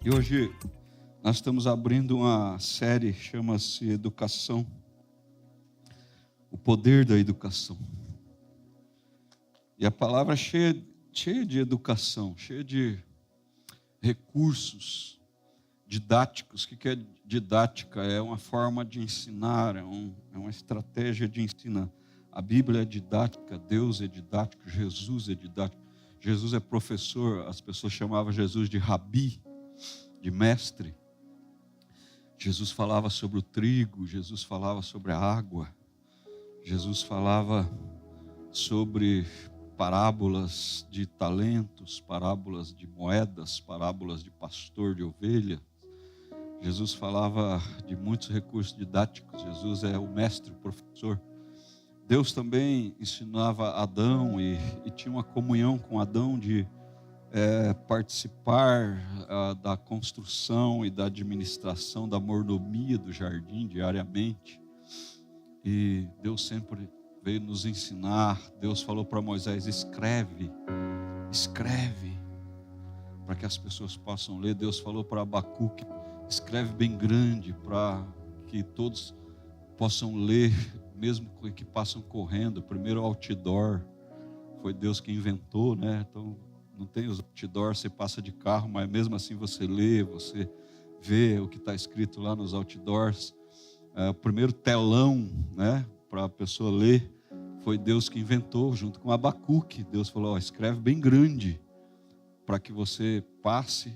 E hoje nós estamos abrindo uma série, chama-se Educação, o poder da educação. E a palavra é cheia de educação, cheia de recursos didáticos. O que é didática? É uma forma de ensinar, é uma estratégia de ensinar. A Bíblia é didática, Deus é didático, Jesus é didático. Jesus é professor, as pessoas chamavam Jesus de rabi, de mestre. Jesus falava sobre o trigo, Jesus falava sobre a água, Jesus falava sobre parábolas de talentos, parábolas de moedas, parábolas de pastor de ovelha. Jesus falava de muitos recursos didáticos. Jesus é o mestre, o professor. Deus também ensinava Adão e tinha uma comunhão com Adão de participar da construção e da administração da mordomia do jardim diariamente. E Deus sempre veio nos ensinar. Deus falou para Moisés: escreve, para que as pessoas possam ler. Deus falou para Abacuque: escreve bem grande, para que todos possam ler, mesmo que passam correndo. O primeiro outdoor foi Deus que inventou, né? Então não tem os outdoors, você passa de carro, mas mesmo assim você lê, você vê o que está escrito lá nos outdoors. O primeiro telão, né, para a pessoa ler, foi Deus que inventou, junto com Abacuque. Deus falou: escreve bem grande, para que você passe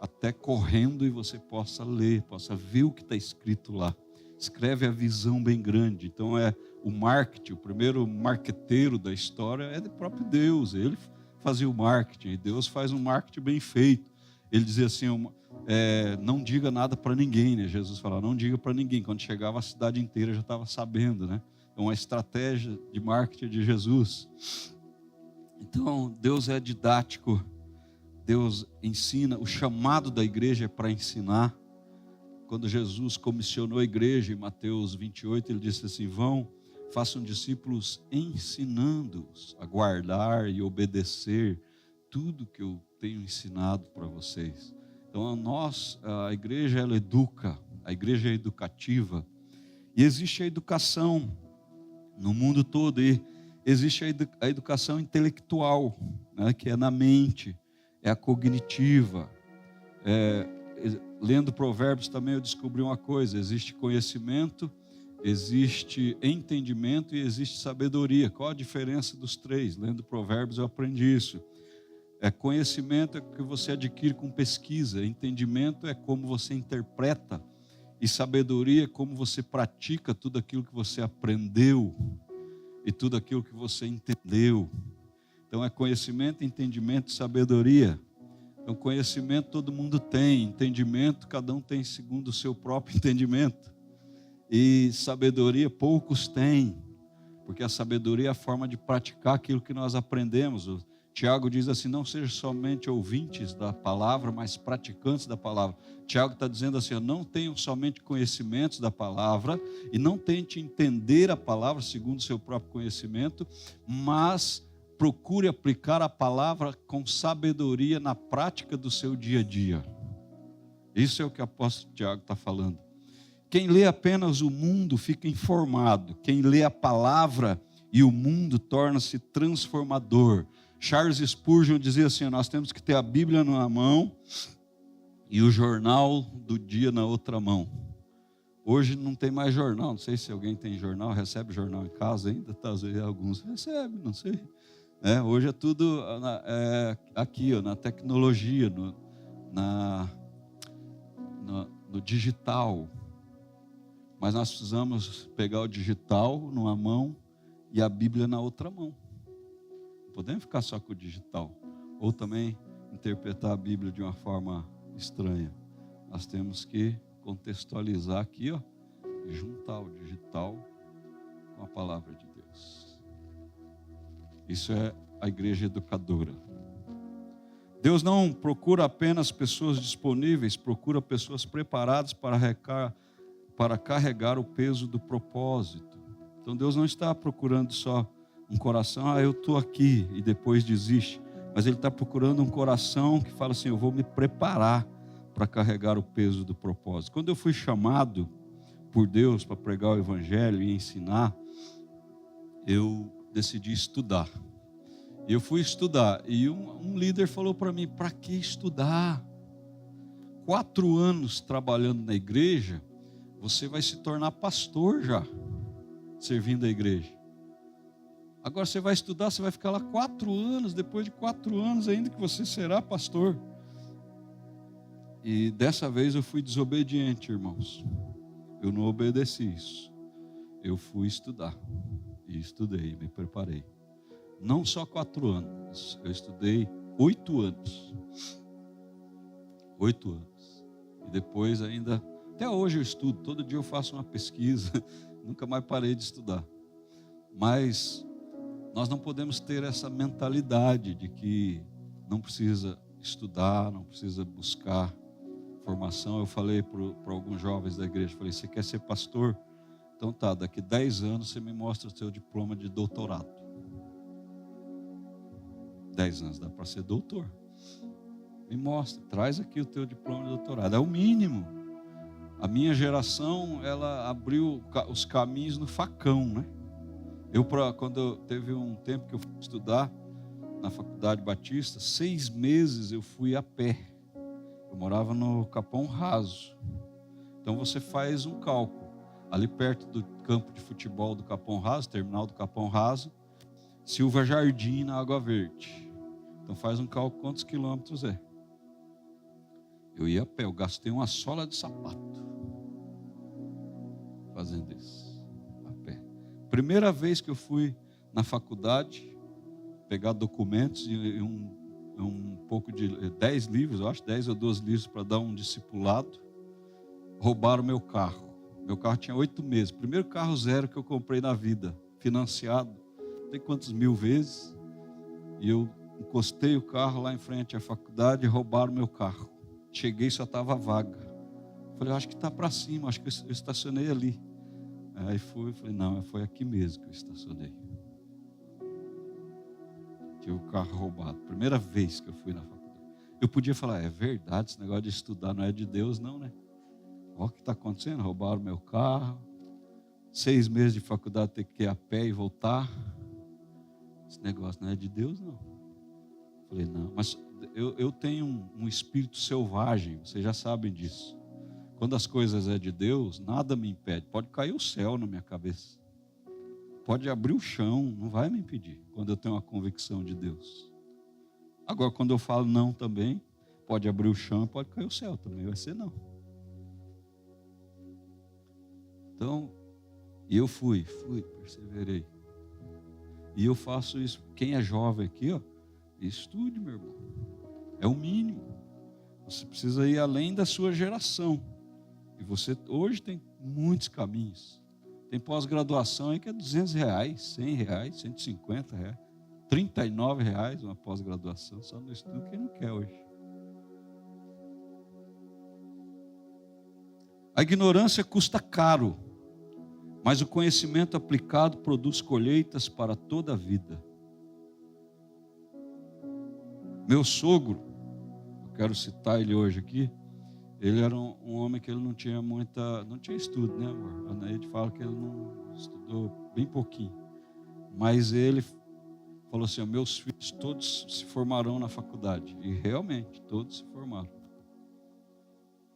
até correndo e você possa ler, possa ver o que está escrito lá. Escreve a visão bem grande. Então é o marketing, o primeiro marqueteiro da história é do próprio Deus. Ele fazia o marketing, e Deus faz um marketing bem feito. Ele dizia assim: não diga nada para ninguém, né? Jesus falava: não diga para ninguém. Quando chegava, a cidade inteira já estava sabendo, né? Então, a estratégia de marketing de Jesus. Então, Deus é didático, Deus ensina. O chamado da igreja é para ensinar. Quando Jesus comissionou a igreja, em Mateus 28, ele disse assim: vão, façam discípulos, ensinando-os a guardar e obedecer tudo que eu tenho ensinado para vocês. Então a igreja, ela educa, a igreja é educativa. E existe a educação no mundo todo, e existe a educação intelectual, né, que é na mente, é a cognitiva. Lendo Provérbios também eu descobri uma coisa: existe conhecimento, existe entendimento e existe sabedoria. Qual a diferença dos três? Lendo Provérbios eu aprendi isso. Conhecimento é o que você adquire com pesquisa, entendimento é como você interpreta, e sabedoria é como você pratica tudo aquilo que você aprendeu e tudo aquilo que você entendeu. Então é conhecimento, entendimento e sabedoria. Então conhecimento todo mundo tem, entendimento cada um tem segundo o seu próprio entendimento. E sabedoria poucos têm, porque a sabedoria é a forma de praticar aquilo que nós aprendemos. O Tiago diz assim: não sejam somente ouvintes da palavra, mas praticantes da palavra. Tiago está dizendo assim: não tenham somente conhecimentos da palavra e não tente entender a palavra segundo o seu próprio conhecimento, mas procure aplicar a palavra com sabedoria na prática do seu dia a dia. Isso é o que o apóstolo Tiago está falando. Quem lê apenas o mundo fica informado. Quem lê a palavra e o mundo torna-se transformador. Charles Spurgeon dizia assim: nós temos que ter a Bíblia numa mão e o jornal do dia na outra mão. Hoje não tem mais jornal. Não sei se alguém tem jornal, recebe jornal em casa ainda. Talvez alguns recebem, não sei. Hoje é tudo aqui, na tecnologia, no digital. Mas nós precisamos pegar o digital numa mão e a Bíblia na outra mão. Não podemos ficar só com o digital. Ou também interpretar a Bíblia de uma forma estranha. Nós temos que contextualizar aqui, e juntar o digital com a palavra de Deus. Isso é a igreja educadora. Deus não procura apenas pessoas disponíveis, procura pessoas preparadas para carregar o peso do propósito. Então Deus não está procurando só um coração: eu estou aqui, e depois desiste. Mas Ele está procurando um coração que fala assim: eu vou me preparar para carregar o peso do propósito. Quando eu fui chamado por Deus para pregar o evangelho e ensinar, eu decidi estudar. E eu fui estudar, e um líder falou para mim: para que estudar? 4 anos trabalhando na igreja, você vai se tornar pastor já, servindo a igreja. Agora você vai estudar, você vai ficar lá 4 anos, depois de 4 anos ainda que você será pastor. E dessa vez eu fui desobediente, irmãos. Eu não obedeci isso. Eu fui estudar. E estudei, me preparei. Não só 4 anos, eu estudei 8 anos. 8 anos. E depois ainda, até hoje eu estudo, todo dia eu faço uma pesquisa. Nunca mais parei de estudar. Mas nós não podemos ter essa mentalidade de que não precisa estudar, não precisa buscar formação. Eu falei para alguns jovens da igreja, falei: você quer ser pastor? Então tá, daqui 10 anos você me mostra o seu diploma de doutorado. 10 anos dá para ser doutor. Me mostra, traz aqui o teu diploma de doutorado. É o mínimo. A minha geração, ela abriu os caminhos no facão, né? Quando teve um tempo que eu fui estudar na Faculdade Batista, 6 meses eu fui a pé. Eu morava no Capão Raso. Então você faz um cálculo. Ali perto do campo de futebol do Capão Raso, terminal do Capão Raso, Silva Jardim na Água Verde. Então faz um cálculo quantos quilômetros é. Eu ia a pé, eu gastei uma sola de sapato fazendo isso, a pé. Primeira vez que eu fui na faculdade, pegar documentos e um pouco de 10 livros, eu acho, 10 ou 12 livros para dar um discipulado, roubaram meu carro. Meu carro tinha 8 meses, primeiro carro zero que eu comprei na vida, financiado, não sei quantos mil vezes, e eu encostei o carro lá em frente à faculdade e roubaram meu carro. Cheguei, só estava vaga. Falei: acho que está para cima, acho que eu estacionei ali. Aí falei: não, foi aqui mesmo que eu estacionei. Tive o carro roubado. Primeira vez que eu fui na faculdade. Eu podia falar: é verdade, esse negócio de estudar não é de Deus, não, né? Olha o que está acontecendo, roubaram meu carro. 6 meses de faculdade, ter que ir a pé e voltar. Esse negócio não é de Deus, não. Falei: não, mas eu tenho um espírito selvagem, vocês já sabem disso. Quando as coisas é de Deus, nada me impede. Pode cair o céu na minha cabeça. Pode abrir o chão, não vai me impedir. Quando eu tenho uma convicção de Deus. Agora, quando eu falo não também, pode abrir o chão, pode cair o céu também. Vai ser não. Então, e eu fui, perseverei. E eu faço isso. Quem é jovem aqui, ó, estude, meu irmão. É o mínimo. Você precisa ir além da sua geração. E você hoje tem muitos caminhos. Tem pós-graduação aí que é R$200, R$100, R$150, R$39 uma pós-graduação. Só no estudo quem não quer hoje. A ignorância custa caro, mas o conhecimento aplicado produz colheitas para toda a vida. Meu sogro, eu quero citar ele hoje aqui, ele era um homem que ele não tinha estudo, né, amor? A Neide fala que ele não estudou bem pouquinho. Mas ele falou assim: meus filhos todos se formarão na faculdade. E realmente, todos se formaram.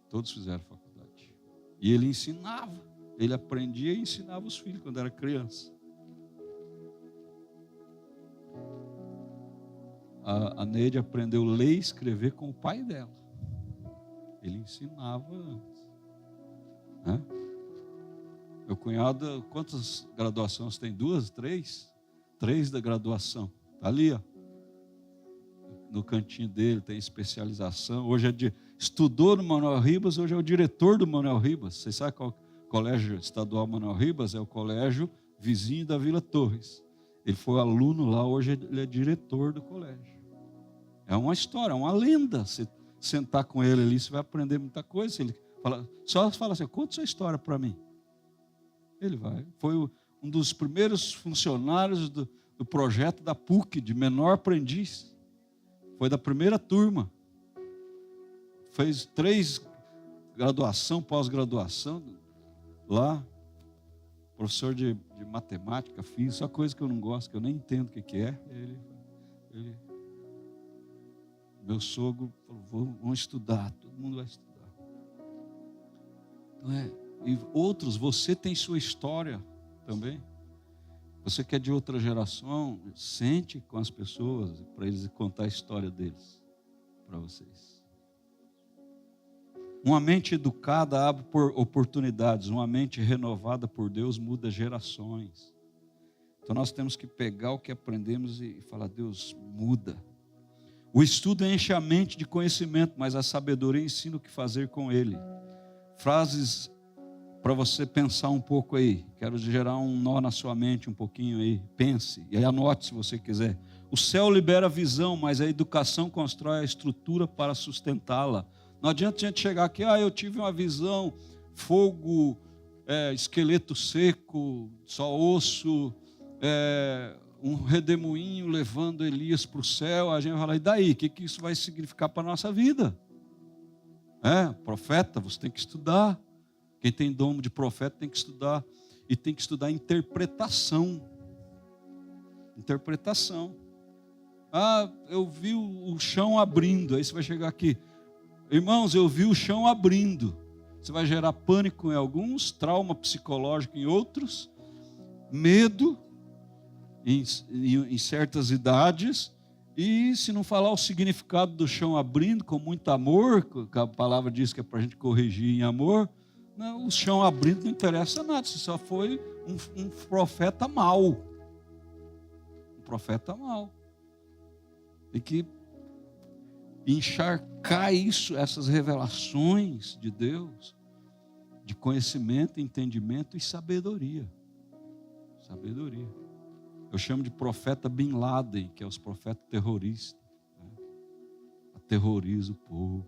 Todos fizeram faculdade. E ele ensinava, ele aprendia e ensinava os filhos quando era criança. A Neide aprendeu a ler e escrever com o pai dela. Ele ensinava antes. Né? Meu cunhado, quantas graduações tem? 2, 3? 3 da graduação. Está ali, ó. No cantinho dele tem especialização. Hoje estudou no Manuel Ribas, hoje é o diretor do Manuel Ribas. Vocês sabem qual colégio estadual Manuel Ribas? É o colégio vizinho da Vila Torres. Ele foi aluno lá, hoje ele é diretor do colégio. É uma história, é uma lenda. Você sentar com ele ali, você vai aprender muita coisa. Se ele só fala assim: conta sua história para mim. Ele vai. Foi um dos primeiros funcionários do projeto da PUC, de menor aprendiz. Foi da primeira turma. fez 3 graduação, pós-graduação lá, professor de matemática, física, só coisa que eu não gosto, que eu nem entendo o que é. Meu sogro falou, vamos estudar, todo mundo vai estudar. Não é? E outros, você tem sua história também. Você que é de outra geração, sente com as pessoas para eles contar a história deles para vocês. Uma mente educada abre oportunidades, uma mente renovada por Deus muda gerações. Então nós temos que pegar o que aprendemos e falar, Deus, muda. O estudo enche a mente de conhecimento, mas a sabedoria ensina o que fazer com ele. Frases para você pensar um pouco aí. Quero gerar um nó na sua mente um pouquinho aí. Pense e aí anote se você quiser. O céu libera a visão, mas a educação constrói a estrutura para sustentá-la. Não adianta a gente chegar aqui, eu tive uma visão, fogo, esqueleto seco, só osso, um redemoinho levando Elias para o céu. A gente vai falar, e daí? O que isso vai significar para a nossa vida? Profeta, você tem que estudar. Quem tem dom de profeta tem que estudar. E tem que estudar interpretação. Interpretação. Eu vi o chão abrindo. Aí você vai chegar aqui. Irmãos, eu vi o chão abrindo. Você vai gerar pânico em alguns, trauma psicológico em outros, medo em certas idades. E se não falar o significado do chão abrindo com muito amor, que a palavra diz que é para a gente corrigir em amor, não, o chão abrindo não interessa nada, você só foi um profeta mau. Um profeta mau. Tem que encharcar isso, essas revelações de Deus, de conhecimento, entendimento e sabedoria. Sabedoria. Eu chamo de profeta Bin Laden, que é os profetas terroristas. Aterroriza o povo.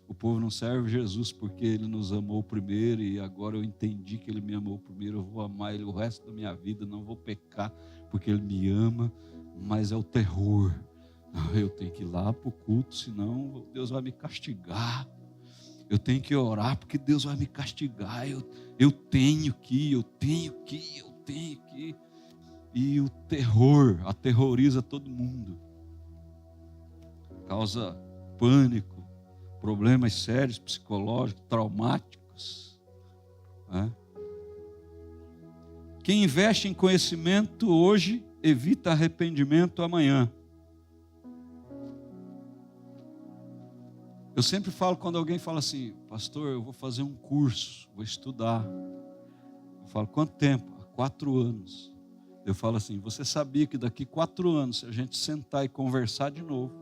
O povo não serve Jesus porque ele nos amou primeiro e agora eu entendi que ele me amou primeiro. Eu vou amar ele o resto da minha vida, não vou pecar porque ele me ama, mas é o terror. Eu tenho que ir lá para o culto, senão Deus vai me castigar. Eu tenho que orar porque Deus vai me castigar. Eu tenho que. E o terror aterroriza todo mundo. Causa pânico, problemas sérios, psicológicos, traumáticos. Quem investe em conhecimento hoje evita arrependimento amanhã. Eu sempre falo quando alguém fala assim, pastor, eu vou fazer um curso, vou estudar. Eu falo, quanto tempo? 4 anos. Eu falo assim, você sabia que daqui 4 anos, se a gente sentar e conversar de novo,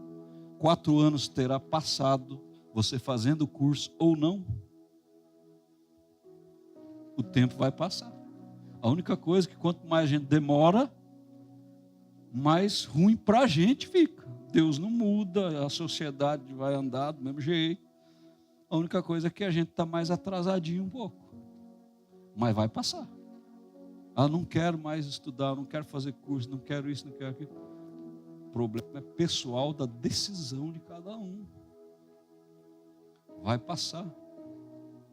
4 anos terá passado você fazendo o curso ou não? O tempo vai passar. A única coisa é que quanto mais a gente demora, mais ruim para a gente fica. Deus não muda, a sociedade vai andar do mesmo jeito. A única coisa é que a gente está mais atrasadinho um pouco. Mas vai passar. Não quero mais estudar, não quero fazer curso, não quero isso, não quero aquilo. O problema é pessoal da decisão de cada um. Vai passar.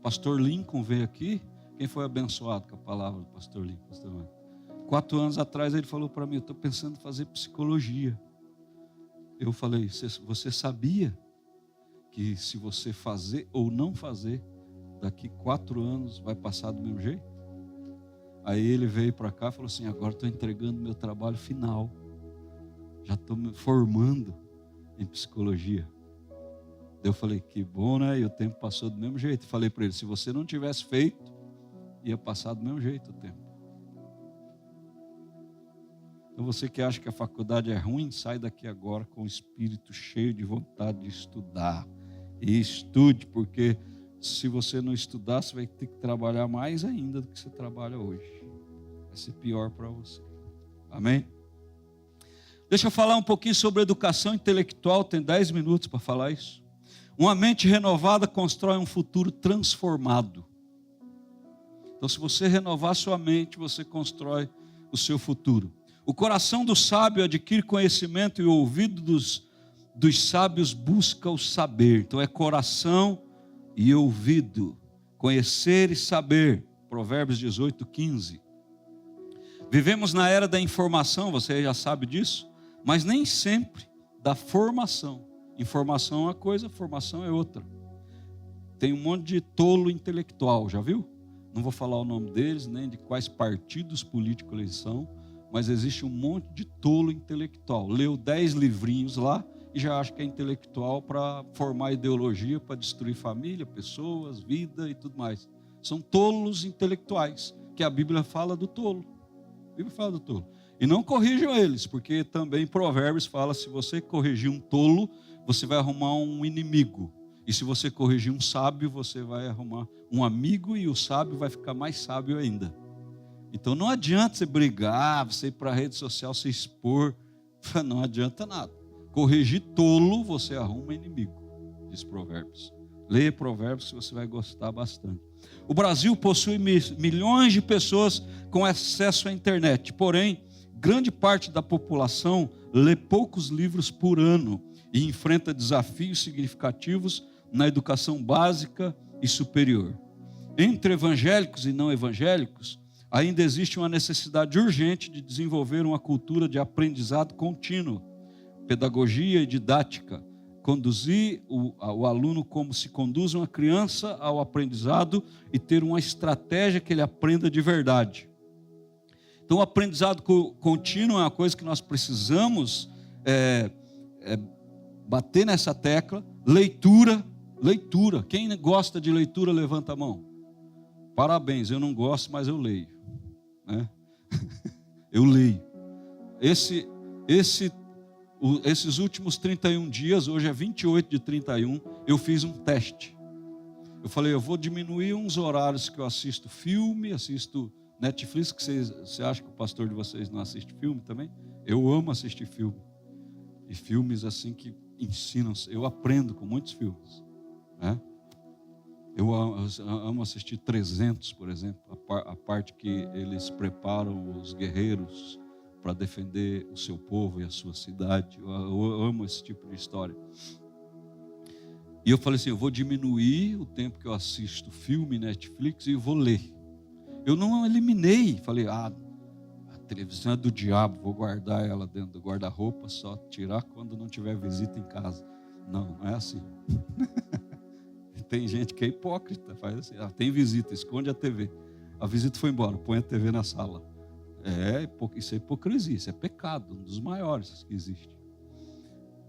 Pastor Lincoln veio aqui. Quem foi abençoado com a palavra do pastor Lincoln? Pastor Lincoln. 4 anos atrás ele falou para mim, eu estou pensando em fazer psicologia. Eu falei, você sabia que se você fazer ou não fazer, daqui 4 anos vai passar do mesmo jeito? Aí ele veio para cá e falou assim, agora estou entregando meu trabalho final. Já estou me formando em psicologia. Eu falei, que bom, né? E o tempo passou do mesmo jeito. Falei para ele, se você não tivesse feito, ia passar do mesmo jeito o tempo. Então você que acha que a faculdade é ruim, sai daqui agora com o espírito cheio de vontade de estudar. E estude, porque se você não estudar, você vai ter que trabalhar mais ainda do que você trabalha hoje. Vai ser pior para você. Amém? Deixa eu falar um pouquinho sobre educação intelectual, tem 10 minutos para falar isso. Uma mente renovada constrói um futuro transformado. Então, se você renovar sua mente, você constrói o seu futuro. O coração do sábio adquire conhecimento e o ouvido dos dos sábios busca o saber. Então é coração e ouvido, conhecer e saber. Provérbios 18:15. Vivemos na era da informação, você já sabe disso, mas nem sempre da formação. Informação é uma coisa, formação é outra. Tem um monte de tolo intelectual, já viu? Não vou falar o nome deles, nem de quais partidos políticos eles são, mas existe um monte de tolo intelectual. Leu 10 livrinhos lá e já acha que é intelectual para formar ideologia, para destruir família, pessoas, vida e tudo mais. São tolos intelectuais, que a Bíblia fala do tolo. A Bíblia fala do tolo. E não corrijam eles, porque também Provérbios fala, se você corrigir um tolo, você vai arrumar um inimigo. E se você corrigir um sábio, você vai arrumar um amigo e o sábio vai ficar mais sábio ainda. Então não adianta você brigar, você ir para a rede social, se expor, não adianta nada. Corrigir tolo, você arruma inimigo, diz Provérbios. Leia Provérbios que você vai gostar bastante. O Brasil possui milhões de pessoas com acesso à internet, porém, grande parte da população lê poucos livros por ano e enfrenta desafios significativos na educação básica e superior. Entre evangélicos e não evangélicos, ainda existe uma necessidade urgente de desenvolver uma cultura de aprendizado contínuo, pedagogia e didática, conduzir o aluno como se conduz uma criança ao aprendizado e ter uma estratégia que ele aprenda de verdade. Então, o aprendizado contínuo é uma coisa que nós precisamos bater nessa tecla. Leitura. Quem gosta de leitura, levanta a mão. Parabéns, eu não gosto, mas eu leio. Né? Eu leio. Esses últimos 31 dias, hoje é 28 de 31, eu fiz um teste. Eu falei, eu vou diminuir uns horários que eu assisto filme, assisto Netflix, que você acha que o pastor de vocês não assiste filme também? Eu amo assistir filme. E filmes assim que ensinam, eu aprendo com muitos filmes. Né? Eu amo assistir 300, por exemplo, a parte que eles preparam os guerreiros para defender o seu povo e a sua cidade. Eu amo esse tipo de história. E eu falei assim, eu vou diminuir o tempo que eu assisto filme, Netflix, e vou ler. Eu não eliminei, falei, a televisão é do diabo, vou guardar ela dentro do guarda-roupa, só tirar quando não tiver visita em casa. Não é assim. Tem gente que é hipócrita, faz assim, tem visita, esconde a TV. A visita foi embora, põe a TV na sala. Isso é hipocrisia, isso é pecado, um dos maiores que existe.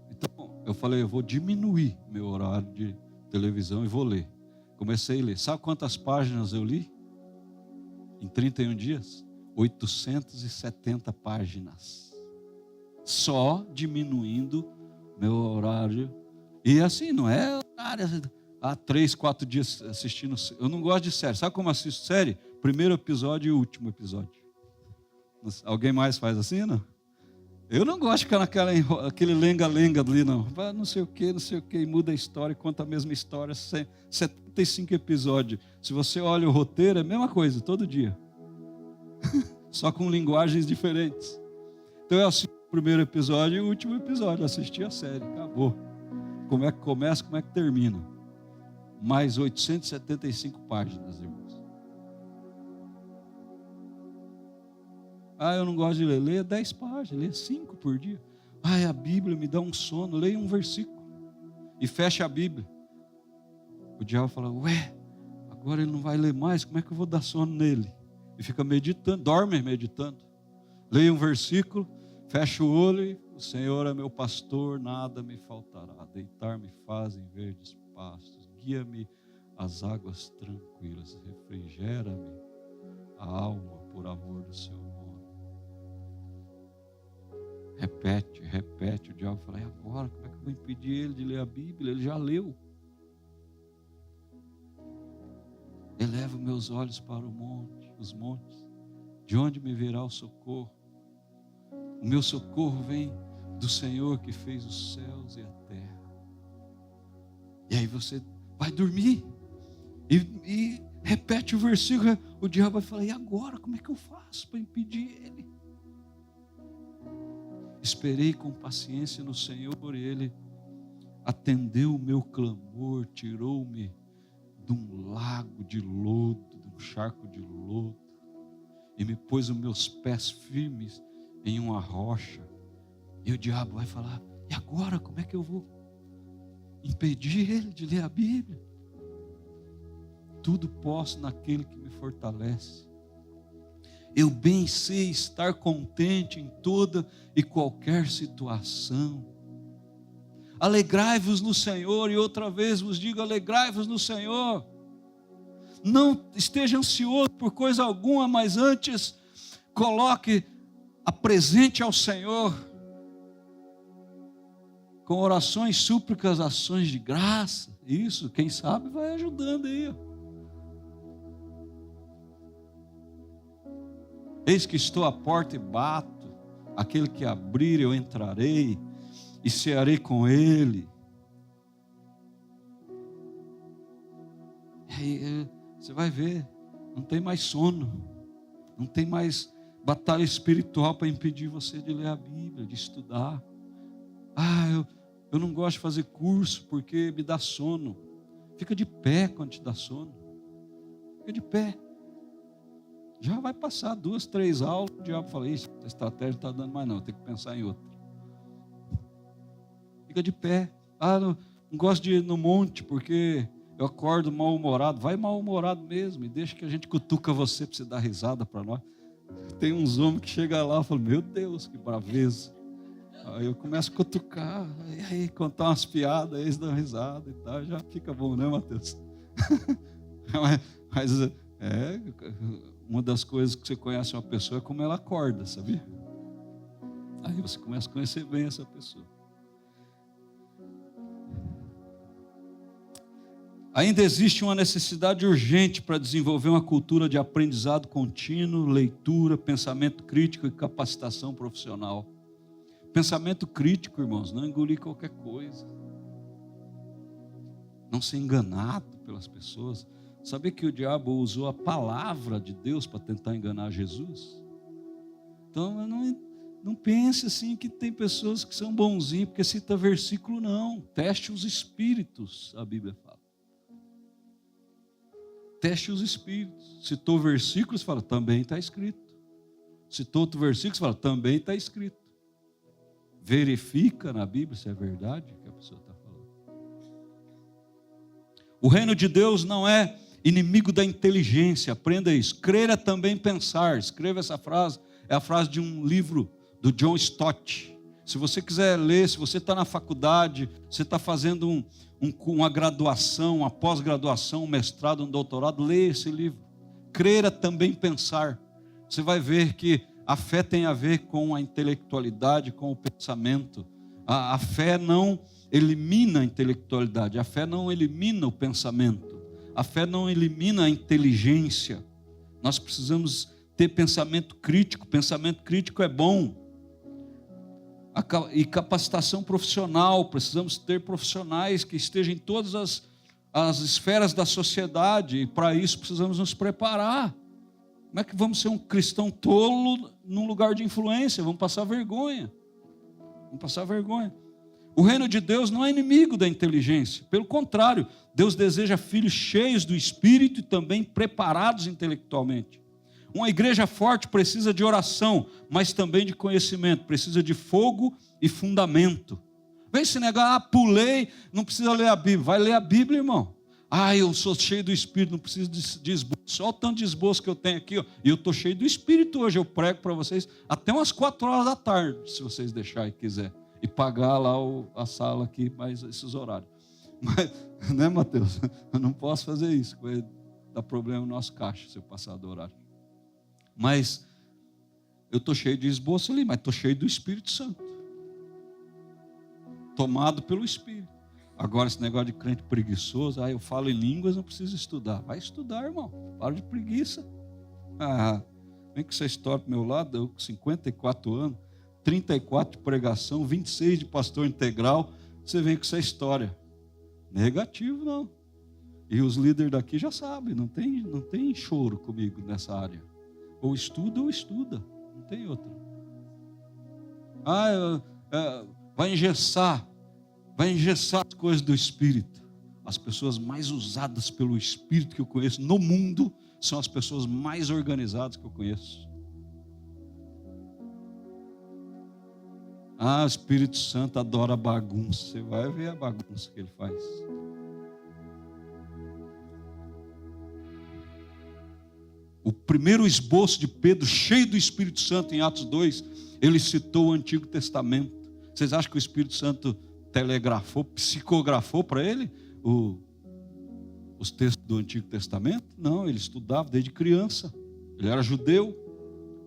Então, eu falei, eu vou diminuir meu horário de televisão e vou ler. Comecei a ler. Sabe quantas páginas eu li? Em 31 dias? 870 páginas. Só diminuindo meu horário. E assim, não é horário, 3, 4 dias assistindo. Eu não gosto de série. Sabe como eu assisto série? Primeiro episódio e último episódio. Alguém mais faz assim, não? Eu não gosto de ficar naquele lenga-lenga ali, não. Não sei o que, e muda a história, conta a mesma história, 75 episódios. Se você olha o roteiro, é a mesma coisa, todo dia. Só com linguagens diferentes. Então eu assisto o primeiro episódio e o último episódio, assisti a série, acabou. Como é que começa, como é que termina. Mais 875 páginas, irmãos. Eu não gosto de ler. Leia 10 páginas, leia 5 por dia. A Bíblia me dá um sono. Leia um versículo e fecha a Bíblia. O diabo fala, agora ele não vai ler mais, como é que eu vou dar sono nele? E fica meditando, dorme meditando. Leia um versículo, fecha o olho e o Senhor é meu pastor, nada me faltará. Deitar-me faz em verdes pastos, guia-me às águas tranquilas, refrigera-me a alma por amor do seu nome. Repete, o diabo fala, agora como é que eu vou impedir ele de ler a Bíblia? Ele já leu. Elevo meus olhos para os montes, de onde me virá o socorro? O meu socorro vem do Senhor que fez os céus e a terra. E aí você vai dormir e repete o versículo, o diabo vai falar, e agora como é que eu faço para impedir ele? Esperei com paciência no Senhor e Ele atendeu o meu clamor, tirou-me de um lago de lodo, de um charco de lodo, e me pôs os meus pés firmes em uma rocha. E o diabo vai falar: e agora como é que eu vou impedir ele de ler a Bíblia? Tudo posso naquele que me fortalece. Eu bem sei estar contente em toda e qualquer situação. Alegrai-vos no Senhor, e outra vez vos digo: alegrai-vos no Senhor. Não esteja ansioso por coisa alguma, mas antes coloque, apresente ao Senhor com orações, súplicas, ações de graça. Isso, quem sabe vai ajudando aí. Eis que estou à porta e bato. Aquele que abrir, eu entrarei e cearei com ele. E aí você vai ver, não tem mais sono, não tem mais batalha espiritual para impedir você de ler a Bíblia, de estudar. Eu não gosto de fazer curso porque me dá sono. Fica de pé quando te dá sono. Fica de pé. Já vai passar 2, 3 aulas, o diabo fala: isso, a estratégia não está dando mais não, tem que pensar em outra. Fica de pé. Não gosto de ir no monte porque eu acordo mal-humorado. Vai mal-humorado mesmo e deixa que a gente cutuca você para você dar risada para nós. Tem uns homens que chegam lá e falam: meu Deus, que braveza. Aí eu começo a cutucar, aí contar umas piadas, aí eles dão risada e tal, já fica bom, né, Mateus? mas uma das coisas que você conhece uma pessoa é como ela acorda, sabia? Aí você começa a conhecer bem essa pessoa. Ainda existe uma necessidade urgente para desenvolver uma cultura de aprendizado contínuo, leitura, pensamento crítico e capacitação profissional. Pensamento crítico, irmãos, não engolir qualquer coisa. Não ser enganado pelas pessoas. Sabia que o diabo usou a palavra de Deus para tentar enganar Jesus? Então, não pense assim que tem pessoas que são bonzinhos porque cita versículo, não. Teste os espíritos, a Bíblia fala. Teste os espíritos. Citou versículos, fala, também está escrito. Citou outro versículo, fala, também está escrito. Verifica na Bíblia se é verdade o que a pessoa está falando. O reino de Deus não é inimigo da inteligência, aprenda isso. Crer é também pensar. Escreva essa frase, é a frase de um livro do John Stott. Se você quiser ler, se você está na faculdade, você está fazendo uma graduação, uma pós-graduação, um mestrado, um doutorado, leia esse livro. Crer é também pensar. Você vai ver que a fé tem a ver com a intelectualidade, com o pensamento. A fé não elimina a intelectualidade, a fé não elimina o pensamento, a fé não elimina a inteligência. Nós precisamos ter pensamento crítico. Pensamento crítico é bom. E capacitação profissional, precisamos ter profissionais que estejam em todas as esferas da sociedade, e para isso precisamos nos preparar. Como é que vamos ser um cristão tolo num lugar de influência? Vamos passar vergonha. Vamos passar vergonha. O reino de Deus não é inimigo da inteligência. Pelo contrário, Deus deseja filhos cheios do Espírito e também preparados intelectualmente. Uma igreja forte precisa de oração, mas também de conhecimento. Precisa de fogo e fundamento. Vem se negar, pulei, não precisa ler a Bíblia. Vai ler a Bíblia, irmão. Eu sou cheio do Espírito, não preciso de esboço. Olha o tanto de esboço que eu tenho aqui. E eu estou cheio do Espírito hoje. Eu prego para vocês até umas 4 horas da tarde, se vocês deixarem e quiser. E pagar lá a sala aqui, mais esses horários. Mas, né, Mateus? Eu não posso fazer isso. Vai dar problema no nosso caixa se eu passar do horário. Mas eu estou cheio de esboço ali, mas estou cheio do Espírito Santo. Tomado pelo Espírito. Agora esse negócio de crente preguiçoso, eu falo em línguas, não preciso estudar. Vai estudar, irmão. Para de preguiça. Vem com essa história para o meu lado, eu com 54 anos, 34 de pregação, 26 de pastor integral, você vem com essa história. Negativo, não. E os líderes daqui já sabem, não tem choro comigo nessa área. Ou estuda ou estuda, não tem outra. Vai engessar. vai engessar as coisas do Espírito. As pessoas mais usadas pelo Espírito que eu conheço no mundo são as pessoas mais organizadas que eu conheço. O Espírito Santo adora bagunça. Você vai ver a bagunça que ele faz. O primeiro esboço de Pedro, cheio do Espírito Santo, em Atos 2, ele citou o Antigo Testamento. Vocês acham que o Espírito Santo telegrafou, psicografou para ele os textos do Antigo Testamento? Não, ele estudava desde criança. Ele era judeu.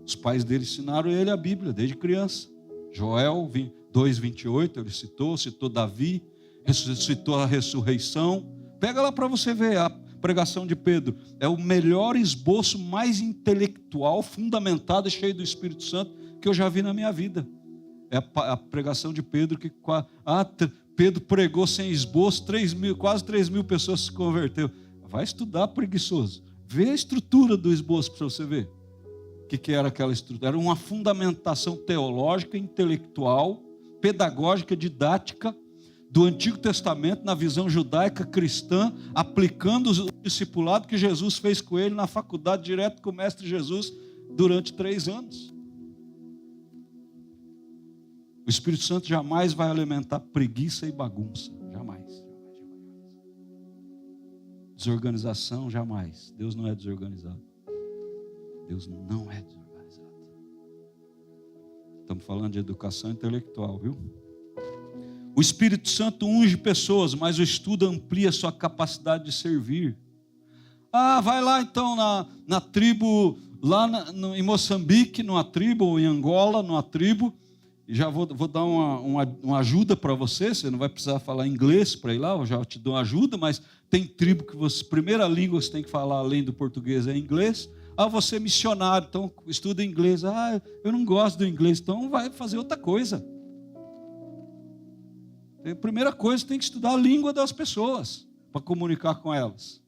Os pais dele ensinaram ele a Bíblia desde criança. Joel 2:28, ele citou Davi, citou a ressurreição. Pega lá para você ver a pregação de Pedro. É o melhor esboço, mais intelectual, fundamentado e cheio do Espírito Santo que eu já vi na minha vida. É a pregação de Pedro, que Pedro pregou sem esboço, quase 3 mil pessoas se converteu. Vai estudar, preguiçoso. Vê a estrutura do esboço para você ver. O que era aquela estrutura? Era uma fundamentação teológica, intelectual, pedagógica, didática do Antigo Testamento na visão judaica cristã, aplicando o discipulado que Jesus fez com ele na faculdade, direto com o Mestre Jesus, durante 3 anos. O Espírito Santo jamais vai alimentar preguiça e bagunça. Jamais. Desorganização, jamais. Deus não é desorganizado. Deus não é desorganizado. Estamos falando de educação intelectual, viu? O Espírito Santo unge pessoas, mas o estudo amplia sua capacidade de servir. Vai lá então na tribo, lá em Moçambique, numa tribo, ou em Angola, numa tribo. E já vou dar uma ajuda para você não vai precisar falar inglês para ir lá, eu já te dou uma ajuda, mas tem tribo que primeira língua que você tem que falar além do português é inglês. Você é missionário, então estuda inglês. Eu não gosto do inglês, então vai fazer outra coisa. A primeira coisa, tem que estudar a língua das pessoas para comunicar com elas.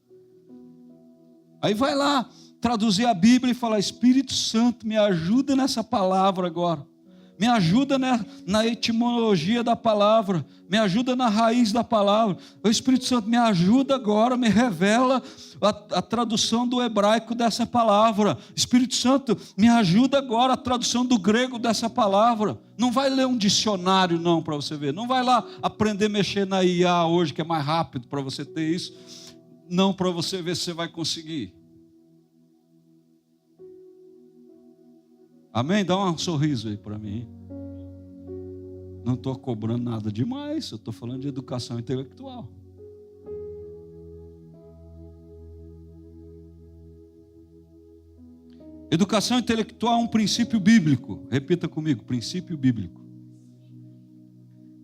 Aí vai lá traduzir a Bíblia e falar: Espírito Santo, me ajuda nessa palavra agora. Me ajuda na etimologia da palavra. Me ajuda na raiz da palavra. O Espírito Santo, me ajuda agora, me revela a tradução do hebraico dessa palavra. Espírito Santo, me ajuda agora a tradução do grego dessa palavra. Não vai ler um dicionário não, para você ver. Não vai lá aprender a mexer na IA hoje, que é mais rápido para você ter isso. Não, para você ver se você vai conseguir. Amém? Dá um sorriso aí para mim. Não estou cobrando nada demais. Eu estou falando de educação intelectual. Educação intelectual é um princípio bíblico. Repita comigo, princípio bíblico.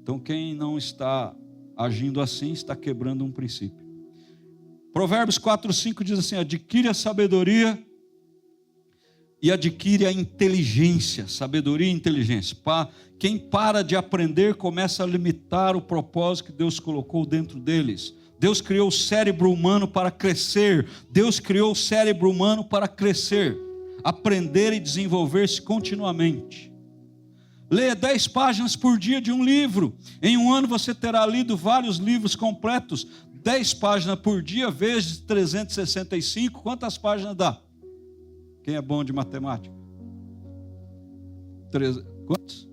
Então quem não está agindo assim, está quebrando um princípio. Provérbios 4:5 diz assim: adquire a sabedoria e adquire a inteligência. Sabedoria e inteligência. Quem para de aprender começa a limitar o propósito que Deus colocou dentro deles. Deus criou o cérebro humano para crescer. Deus criou o cérebro humano para crescer, aprender e desenvolver-se continuamente. Leia 10 páginas por dia de um livro. Em um ano você terá lido vários livros completos. 10 páginas por dia vezes 365. Quantas páginas dá? Quem é bom de matemática? Quantos?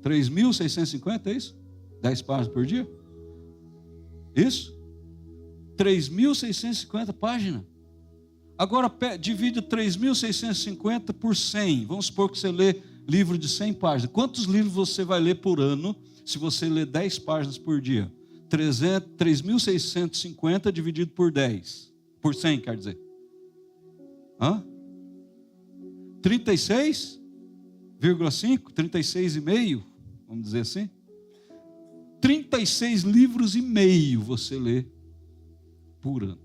3.650, é isso? 10 páginas por dia? Isso? 3.650 páginas. Agora divide 3.650 por 100. Vamos supor que você lê livro de 100 páginas. Quantos livros você vai ler por ano se você ler 10 páginas por dia? 3.650 dividido por 10. Por 100, quer dizer. 36,5? 36,5? Vamos dizer assim? 36 livros e meio você lê por ano.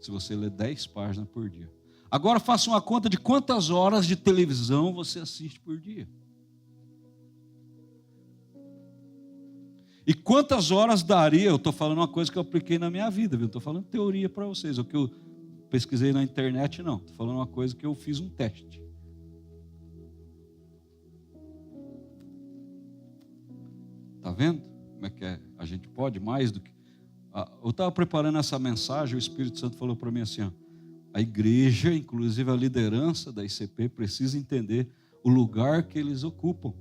Se você lê 10 páginas por dia. Agora faça uma conta de quantas horas de televisão você assiste por dia. E quantas horas daria, eu estou falando uma coisa que eu apliquei na minha vida, viu? Estou falando teoria para vocês, o que eu pesquisei na internet não. Estou falando uma coisa que eu fiz um teste. Está vendo? como é que é? A gente pode mais do que... Eu estava preparando essa mensagem, o Espírito Santo falou para mim assim, ó, a igreja, inclusive a liderança da ICP, precisa entender o lugar que eles ocupam.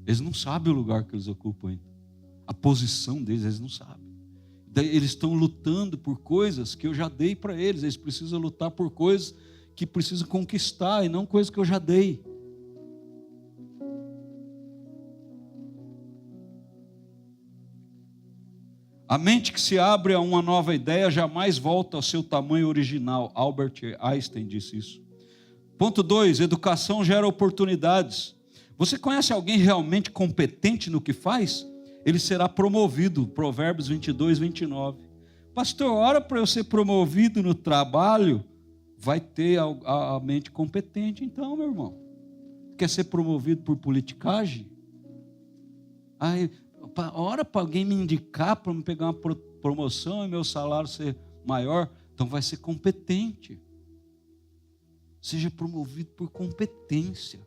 Eles não sabem o lugar que eles ocupam ainda. A posição deles, eles não sabem. Daí eles estão lutando por coisas que eu já dei para eles. Eles precisam lutar por coisas que precisam conquistar e não coisas que eu já dei. A mente que se abre a uma nova ideia jamais volta ao seu tamanho original. Albert Einstein disse isso. Ponto 2, educação gera oportunidades. Você conhece alguém realmente competente no que faz? Ele será promovido. Provérbios 22, 29. Pastor, ora para eu ser promovido no trabalho, vai ter a mente competente então, meu irmão. Quer ser promovido por politicagem? Aí, ora para alguém me indicar, para me pegar uma promoção e meu salário ser maior, então vai ser competente. Seja promovido por competência.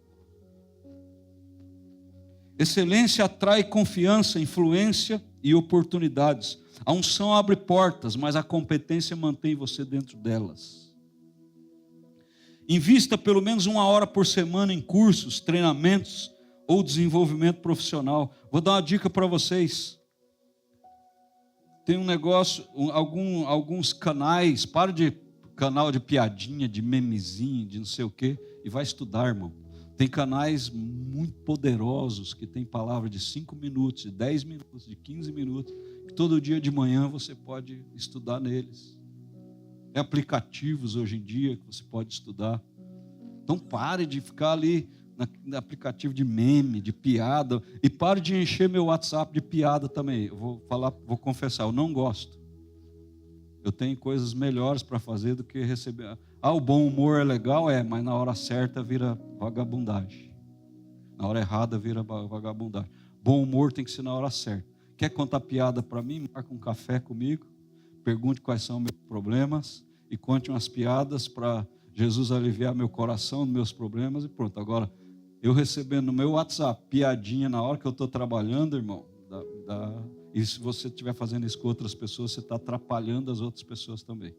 Excelência atrai confiança, influência e oportunidades. A unção abre portas, mas a competência mantém você dentro delas. Invista pelo menos 1 hora por semana em cursos, treinamentos ou desenvolvimento profissional. Vou dar uma dica para vocês. Tem um negócio, alguns canais, para de canal de piadinha, de memezinho, de não sei o quê, e vai estudar, irmão. Tem canais muito poderosos que tem palavra de 5 minutos, de 10 minutos, de 15 minutos, que todo dia de manhã você pode estudar neles. Tem aplicativos hoje em dia que você pode estudar. Então pare de ficar ali no aplicativo de meme, de piada, e pare de encher meu WhatsApp de piada também. Eu vou confessar, eu não gosto. Eu tenho coisas melhores para fazer do que receber. O bom humor é legal, mas na hora certa vira vagabundagem. Na hora errada vira vagabundagem. Bom humor tem que ser na hora certa. Quer contar piada para mim? Marca um café comigo, pergunte quais são meus problemas e conte umas piadas para Jesus aliviar meu coração, meus problemas e pronto. Agora, eu recebendo no meu WhatsApp piadinha na hora que eu estou trabalhando, irmão, e se você estiver fazendo isso com outras pessoas, você está atrapalhando as outras pessoas também.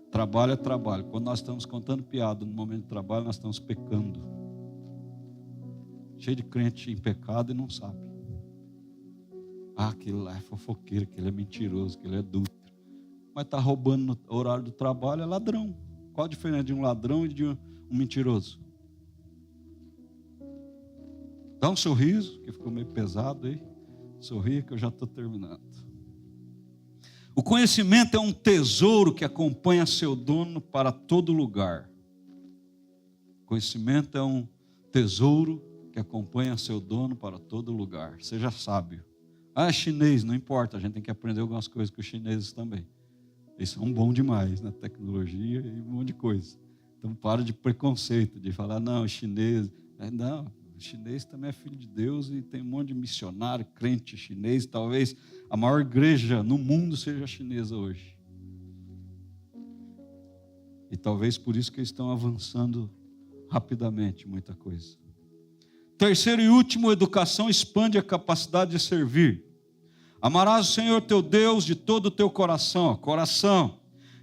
Trabalho é trabalho. Quando nós estamos contando piada no momento de trabalho, nós estamos pecando. Cheio de crente em pecado e não sabe. Aquele lá é fofoqueiro, aquele é mentiroso, aquele é adúltero. Mas está roubando no horário do trabalho, é ladrão. Qual a diferença de um ladrão e de um mentiroso? Dá um sorriso, que ficou meio pesado aí. Sorria que eu já estou terminando. O conhecimento é um tesouro que acompanha seu dono para todo lugar. O conhecimento é um tesouro que acompanha seu dono para todo lugar. Seja sábio. É chinês, não importa, a gente tem que aprender algumas coisas com os chineses também. Eles são bons demais na tecnologia e um monte de coisa. Então para de preconceito, de falar, não, chinês. Não, o chinês também é filho de Deus e tem um monte de missionário, crente chinês. Talvez a maior igreja no mundo seja chinesa hoje. E talvez por isso que eles estão avançando rapidamente muita coisa. Terceiro e último, educação expande a capacidade de servir. Amarás o Senhor teu Deus de todo o teu coração,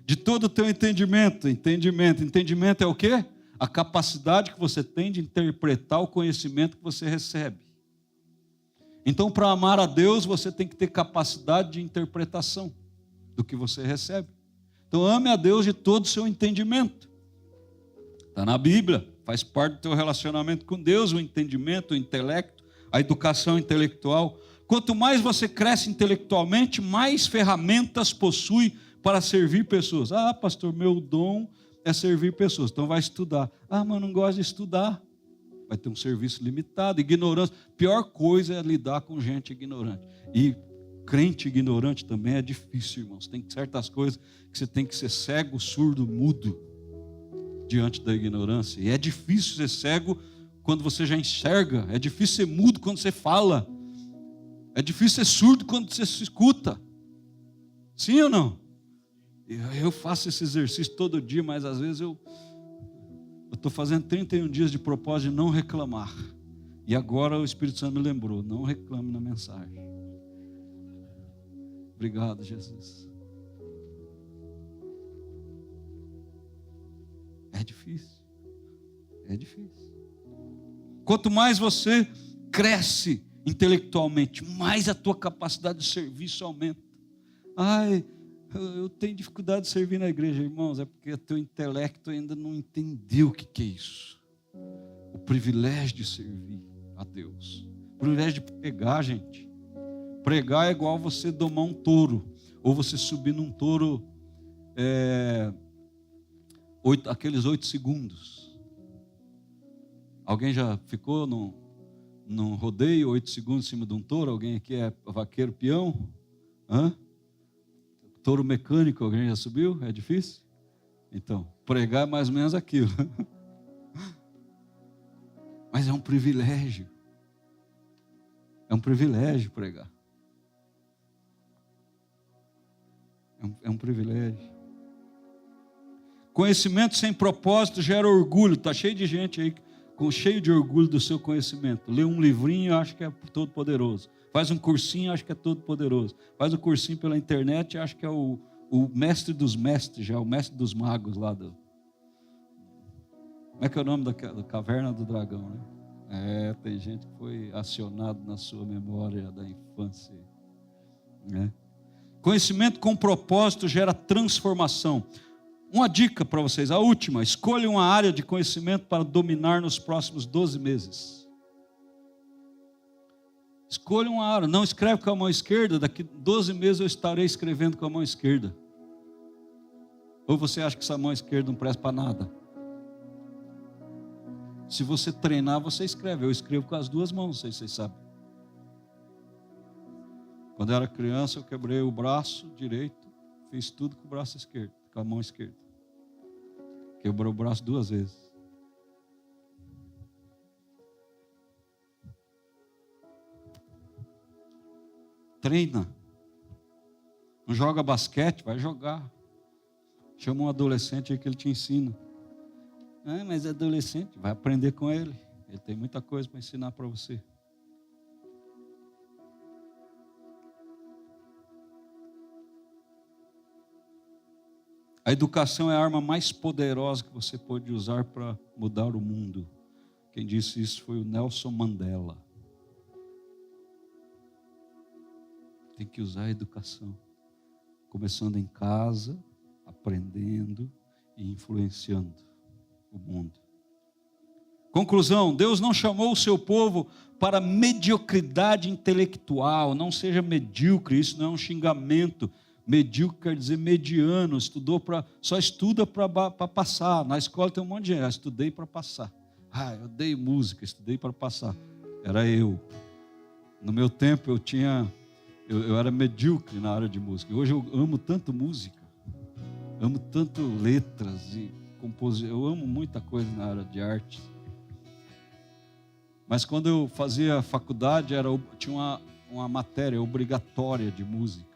de todo o teu entendimento. Entendimento é o quê? A capacidade que você tem de interpretar o conhecimento que você recebe. Então, para amar a Deus, você tem que ter capacidade de interpretação do que você recebe. Então, ame a Deus de todo o seu entendimento. Está na Bíblia, faz parte do teu relacionamento com Deus, o entendimento, o intelecto, a educação intelectual. Quanto mais você cresce intelectualmente, mais ferramentas possui para servir pessoas. Pastor, meu dom é servir pessoas. Então vai estudar. Mas não gosta de estudar. Vai ter um serviço limitado. Ignorância. Pior coisa é lidar com gente ignorante. E crente ignorante também é difícil, irmãos. Tem certas coisas que você tem que ser cego, surdo, mudo diante da ignorância. E é difícil ser cego quando você já enxerga. É difícil ser mudo quando você fala. É difícil ser surdo quando você se escuta. Sim ou não? Eu faço esse exercício todo dia, mas às vezes eu estou fazendo 31 dias de propósito de não reclamar. E agora o Espírito Santo me lembrou, não reclame na mensagem. Obrigado, Jesus. É difícil. É difícil. Quanto mais você cresce intelectualmente, mais a tua capacidade de serviço aumenta. Ai, eu tenho dificuldade de servir na igreja, irmãos, é porque o teu intelecto ainda não entendeu o que é isso. O privilégio de servir a Deus. O privilégio de pregar, gente. Pregar é igual você domar um touro, ou você subir num touro, aqueles 8 segundos. Alguém já ficou num rodeio, 8 segundos em cima de um touro? Alguém aqui é vaqueiro peão? Touro mecânico, alguém já subiu? É difícil? Então, pregar é mais ou menos aquilo. Mas é um privilégio. É um privilégio pregar. É um privilégio. Conhecimento sem propósito gera orgulho. Está cheio de gente aí cheio de orgulho do seu conhecimento. Lê um livrinho, acha que é todo poderoso. Faz um cursinho, acha que é todo poderoso. Faz um cursinho pela internet, acha que é o mestre dos mestres, já o mestre dos magos lá do... Como é que é o nome da caverna do dragão, né? Tem gente que foi acionado na sua memória da infância, né? Conhecimento com propósito gera transformação. Uma dica para vocês, a última: escolha uma área de conhecimento para dominar nos próximos 12 meses. Escolha uma área, não escreve com a mão esquerda, daqui 12 meses eu estarei escrevendo com a mão esquerda. Ou você acha que essa mão esquerda não presta para nada? Se você treinar, você escreve. Eu escrevo com as duas mãos, não sei se vocês sabem. Quando eu era criança, eu quebrei o braço direito, fiz tudo com o braço esquerdo, com a mão esquerda. Quebrou o braço 2 vezes. Treina. Não joga basquete, vai jogar. Chama um adolescente aí que ele te ensina. Mas é adolescente, vai aprender com ele. Ele tem muita coisa para ensinar para você. A educação é a arma mais poderosa que você pode usar para mudar o mundo. Quem disse isso foi o Nelson Mandela. Tem que usar a educação. Começando em casa, aprendendo e influenciando o mundo. Conclusão: Deus não chamou o seu povo para mediocridade intelectual. Não seja medíocre, isso não é um xingamento. Medíocre quer dizer mediano, só estuda para passar. Na escola tem um monte de gente, estudei para passar. Eu odeio música, estudei para passar. Era eu. No meu tempo eu era medíocre na área de música. Hoje eu amo tanto música, amo tanto letras e composição, eu amo muita coisa na área de arte. Mas quando eu fazia faculdade, tinha uma matéria obrigatória de música.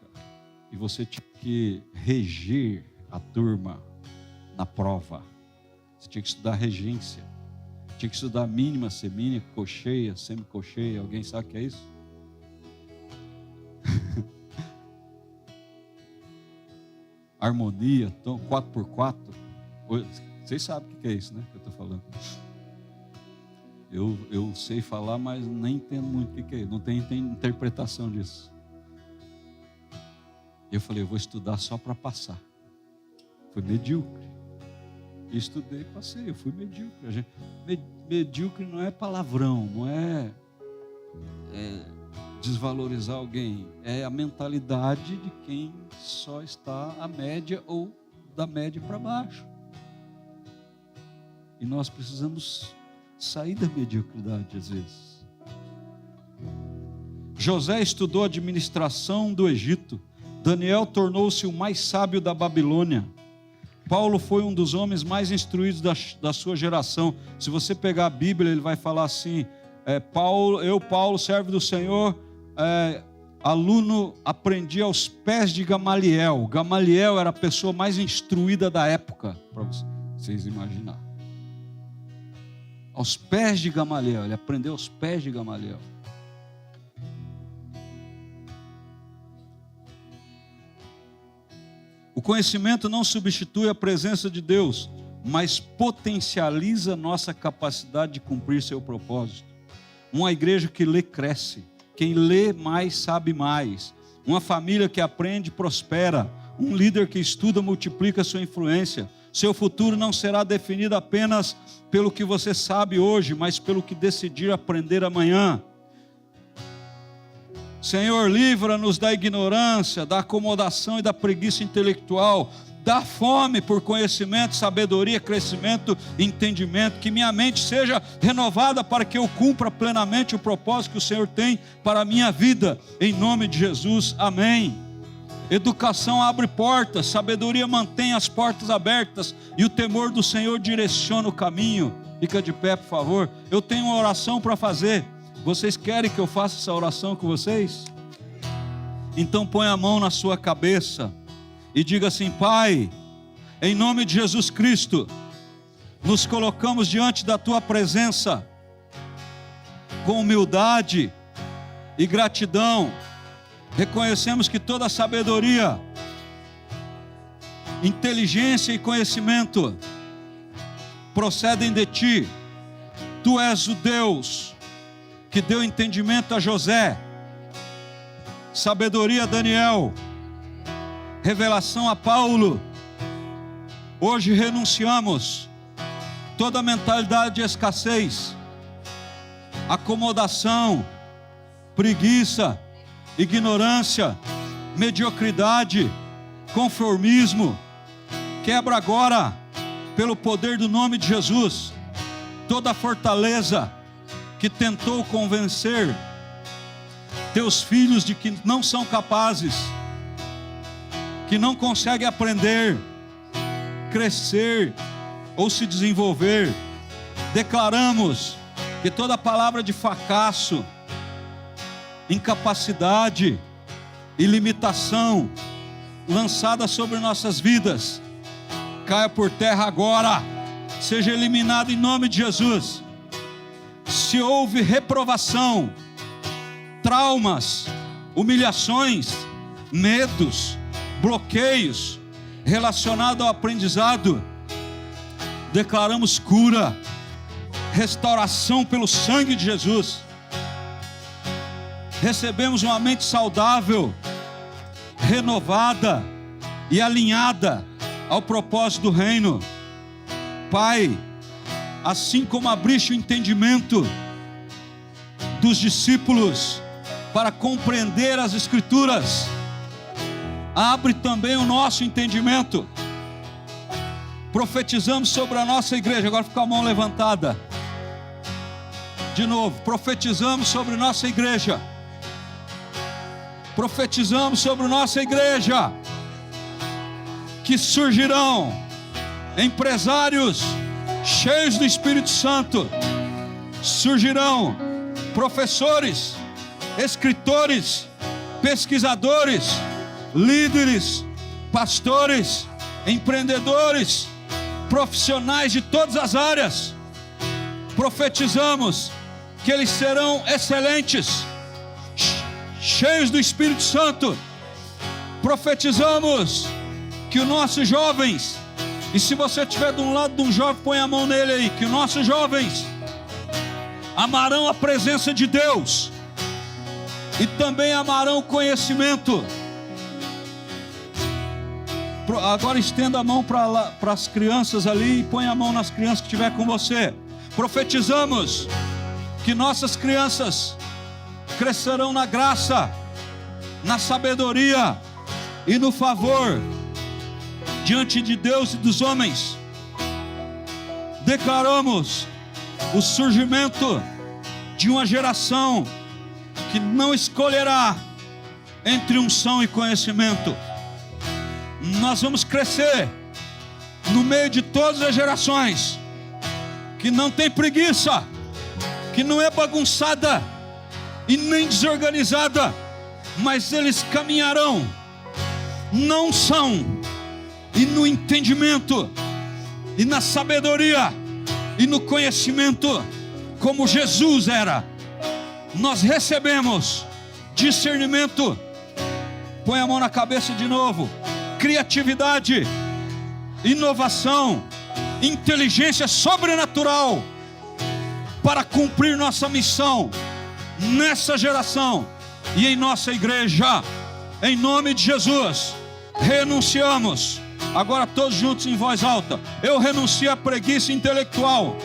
E você tinha que reger a turma na prova. Você tinha que estudar regência. Tinha que estudar mínima, semínima, cocheia, semicocheia. Alguém sabe o que é isso? Harmonia, tom, 4x4. Vocês sabem o que é isso, né? Que eu estou falando. Eu sei falar, mas nem entendo muito o que é isso. Não tem interpretação disso. Eu falei, eu vou estudar só para passar. Fui medíocre. Estudei, passei, eu fui medíocre. Medíocre não é palavrão, não é desvalorizar alguém. É a mentalidade de quem só está à média ou da média para baixo. E nós precisamos sair da mediocridade às vezes. José estudou administração do Egito. Daniel tornou-se o mais sábio da Babilônia. Paulo foi um dos homens mais instruídos da sua geração. Se você pegar a Bíblia, ele vai falar assim: Paulo, servo do Senhor, aluno, aprendi aos pés de Gamaliel. Gamaliel era a pessoa mais instruída da época, para vocês imaginarem. Aos pés de Gamaliel, ele aprendeu aos pés de Gamaliel. conhecimento não substitui a presença de Deus, mas potencializa nossa capacidade de cumprir seu propósito. Uma igreja que lê, cresce. Quem lê mais, sabe mais. Uma família que aprende, prospera. Um líder que estuda, multiplica sua influência. Seu futuro não será definido apenas pelo que você sabe hoje, mas pelo que decidir aprender amanhã. Senhor, livra-nos da ignorância, da acomodação e da preguiça intelectual. Dá fome por conhecimento, sabedoria, crescimento, entendimento. Que minha mente seja renovada para que eu cumpra plenamente o propósito que o Senhor tem para a minha vida. Em nome de Jesus, amém. Educação abre portas, sabedoria mantém as portas abertas e o temor do Senhor direciona o caminho. Fica de pé, por favor. Eu tenho uma oração para fazer. Vocês querem que eu faça essa oração com vocês? Então põe a mão na sua cabeça e diga assim: Pai, em nome de Jesus Cristo, nos colocamos diante da Tua presença com humildade e gratidão. Reconhecemos que toda sabedoria, inteligência e conhecimento procedem de Ti. Tu és o Deus que deu entendimento a José, sabedoria a Daniel, revelação a Paulo. Hoje renunciamos toda mentalidade de escassez, acomodação, preguiça, ignorância, mediocridade, conformismo. Quebra agora, pelo poder do nome de Jesus, toda fortaleza que tentou convencer teus filhos de que não são capazes, que não conseguem aprender, crescer ou se desenvolver. Declaramos que toda palavra de fracasso, incapacidade e limitação lançada sobre nossas vidas caia por terra agora, seja eliminado em nome de Jesus. Se houve reprovação, traumas, humilhações, medos, bloqueios relacionados ao aprendizado, declaramos cura, restauração pelo sangue de Jesus. Recebemos uma mente saudável, renovada e alinhada ao propósito do reino. Pai, assim como abriste o entendimento dos discípulos para compreender as Escrituras, abre também o nosso entendimento. Profetizamos sobre a nossa igreja. Agora fica a mão levantada. De novo, profetizamos sobre nossa igreja. Profetizamos sobre nossa igreja que surgirão empresários cheios do Espírito Santo, surgirão professores, escritores, pesquisadores, líderes, pastores, empreendedores, profissionais de todas as áreas. Profetizamos que eles serão excelentes, cheios do Espírito Santo. Profetizamos que os nossos jovens, e se você estiver de um lado de um jovem, põe a mão nele aí, que os nossos jovens amarão a presença de Deus e também amarão o conhecimento. Agora estenda a mão para as crianças ali e põe a mão nas crianças que estiver com você. Profetizamos que nossas crianças crescerão na graça, na sabedoria e no favor diante de Deus e dos homens. Declaramos o surgimento de uma geração que não escolherá entre unção e conhecimento. Nós vamos crescer no meio de todas as gerações, que não tem preguiça, que não é bagunçada e nem desorganizada, mas eles caminharão na unção e no entendimento e na sabedoria e no conhecimento, como Jesus era. Nós recebemos discernimento. Põe a mão na cabeça de novo. criatividade, inovação, inteligência sobrenatural para cumprir nossa missão nessa geração e em nossa igreja. Em nome de Jesus, renunciamos. Agora todos juntos em voz alta. Eu renuncio à preguiça intelectual.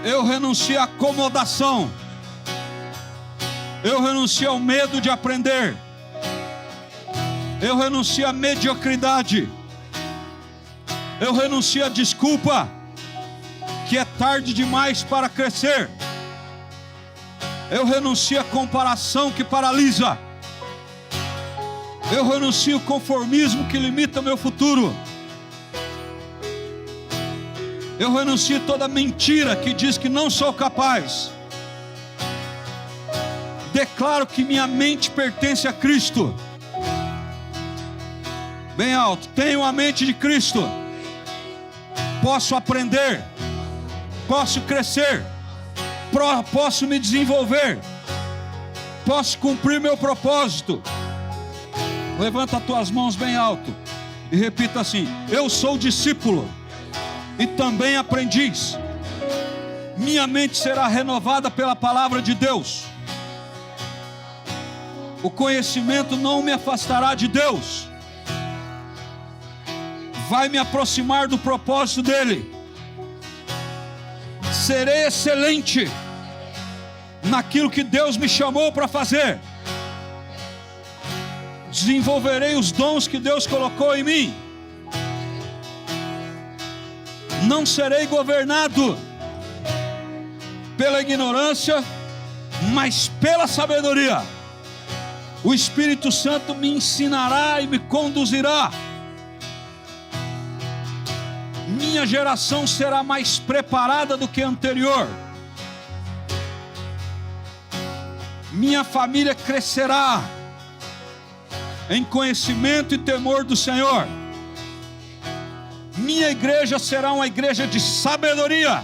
Eu renuncio à acomodação. Eu renuncio ao medo de aprender. Eu renuncio à mediocridade. Eu renuncio à desculpa que é tarde demais para crescer. Eu renuncio à comparação que paralisa. Eu renuncio ao conformismo que limita meu futuro. Eu renuncio a toda mentira que diz que não sou capaz. Declaro que minha mente pertence a Cristo. Bem alto. Tenho a mente de Cristo. Posso aprender. Posso crescer. Posso me desenvolver. Posso cumprir meu propósito. Levanta as tuas mãos bem alto e repita assim: eu sou discípulo e também aprendiz. Minha mente será renovada pela palavra de Deus. O conhecimento não me afastará de Deus, vai me aproximar do propósito dele. Serei excelente naquilo que Deus me chamou para fazer. Desenvolverei os dons que Deus colocou em mim. Não serei governado pela ignorância, mas pela sabedoria. O Espírito Santo me ensinará e me conduzirá. Minha geração será mais preparada do que a anterior. Minha família crescerá em conhecimento e temor do Senhor. Minha igreja será uma igreja de sabedoria,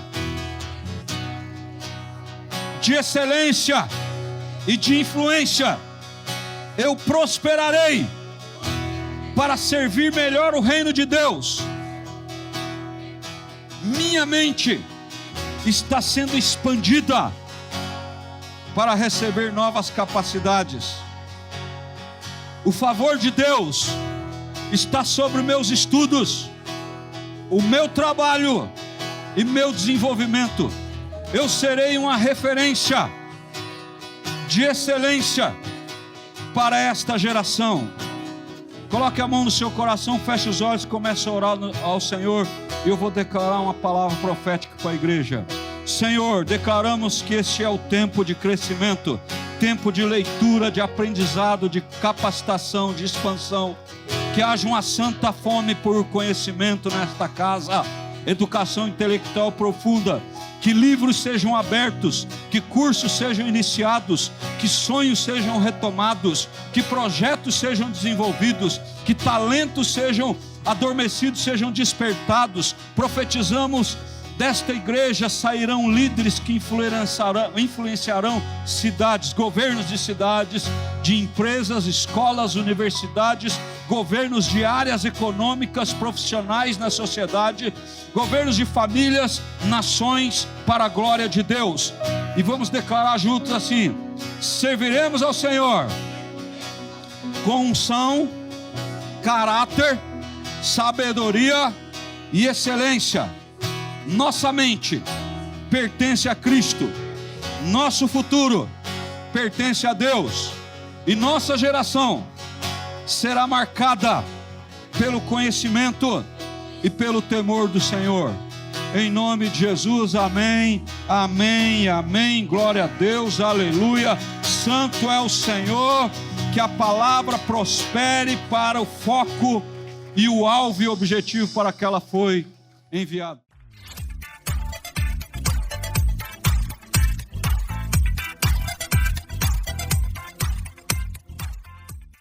de excelência e de influência. Eu prosperarei para servir melhor o reino de Deus. Minha mente está sendo expandida para receber novas capacidades. O favor de Deus está sobre meus estudos, o meu trabalho e meu desenvolvimento. Eu serei uma referência de excelência para esta geração. Coloque a mão no seu coração, feche os olhos e comece a orar ao Senhor. Eu vou declarar uma palavra profética para a igreja. Senhor, declaramos que este é o tempo de crescimento, tempo de leitura, de aprendizado, de capacitação, de expansão. Que haja uma santa fome por conhecimento nesta casa, educação intelectual profunda. Que livros sejam abertos, que cursos sejam iniciados, que sonhos sejam retomados, que projetos sejam desenvolvidos, que talentos sejam adormecidos, sejam despertados. Profetizamos: desta igreja sairão líderes que influenciarão cidades, governos de cidades, de empresas, escolas, universidades, governos de áreas econômicas, profissionais na sociedade, governos de famílias, nações, para a glória de Deus. E vamos declarar juntos assim: serviremos ao Senhor com unção, caráter, sabedoria e excelência. Nossa mente pertence a Cristo, nosso futuro pertence a Deus, e nossa geração será marcada pelo conhecimento e pelo temor do Senhor. Em nome de Jesus, amém, amém, amém. Glória a Deus, aleluia. Santo é o Senhor. Que a palavra prospere para o foco e o alvo e objetivo para que ela foi enviada.